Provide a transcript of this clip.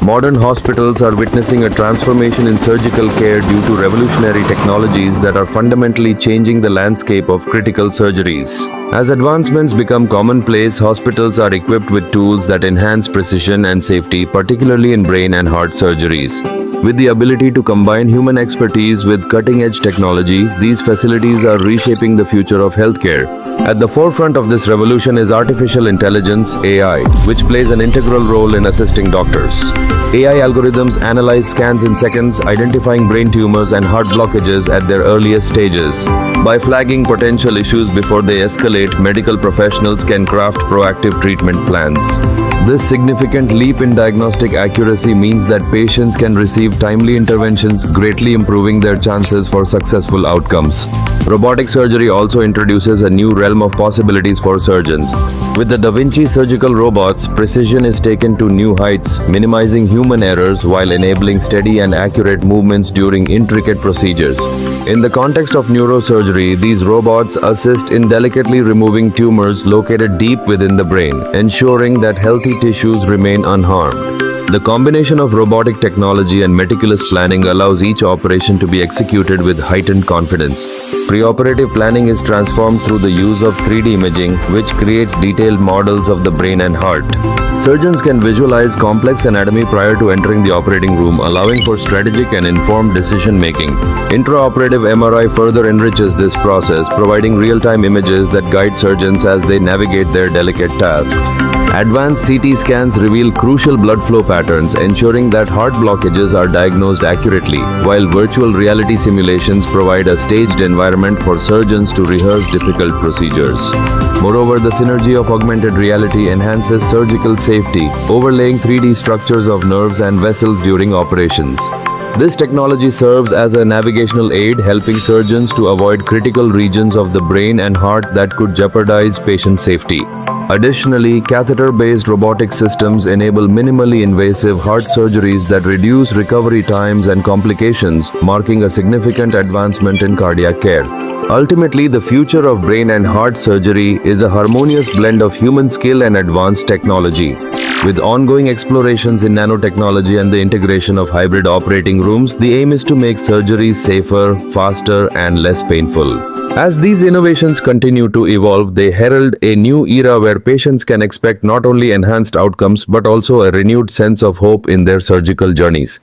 Modern hospitals are witnessing a transformation in surgical care due to revolutionary technologies that are fundamentally changing the landscape of critical surgeries. As advancements become commonplace, hospitals are equipped with tools that enhance precision and safety, particularly in brain and heart surgeries. With the ability to combine human expertise with cutting-edge technology, these facilities are reshaping the future of healthcare. At the forefront of this revolution is artificial intelligence (AI), which plays an integral role in assisting doctors. AI algorithms analyze scans in seconds, identifying brain tumors and heart blockages at their earliest stages. By flagging potential issues before they escalate, medical professionals can craft proactive treatment plans. This significant leap in diagnostic accuracy means that patients can receive timely interventions, greatly improving their chances for successful outcomes. Robotic surgery also introduces a new realm of possibilities for surgeons. With the Da Vinci surgical robots, precision is taken to new heights, minimizing human errors while enabling steady and accurate movements during intricate procedures. In the context of neurosurgery, these robots assist in delicately removing tumors located deep within the brain, ensuring that healthy tissues remain unharmed. The combination of robotic technology and meticulous planning allows each operation to be executed with heightened confidence. Preoperative planning is transformed through the use of 3D imaging, which creates detailed models of the brain and heart. Surgeons can visualize complex anatomy prior to entering the operating room, allowing for strategic and informed decision-making. Intraoperative MRI further enriches this process, providing real-time images that guide surgeons as they navigate their delicate tasks. Advanced CT scans reveal crucial blood flow patterns, ensuring that heart blockages are diagnosed accurately, while virtual reality simulations provide a staged environment for surgeons to rehearse difficult procedures. Moreover, the synergy of augmented reality enhances surgical safety, overlaying 3D structures of nerves and vessels during operations. This technology serves as a navigational aid, helping surgeons to avoid critical regions of the brain and heart that could jeopardize patient safety. Additionally, catheter-based robotic systems enable minimally invasive heart surgeries that reduce recovery times and complications, marking a significant advancement in cardiac care. Ultimately, the future of brain and heart surgery is a harmonious blend of human skill and advanced technology. With ongoing explorations in nanotechnology and the integration of hybrid operating rooms, the aim is to make surgeries safer, faster, and less painful. As these innovations continue to evolve, they herald a new era where patients can expect not only enhanced outcomes but also a renewed sense of hope in their surgical journeys.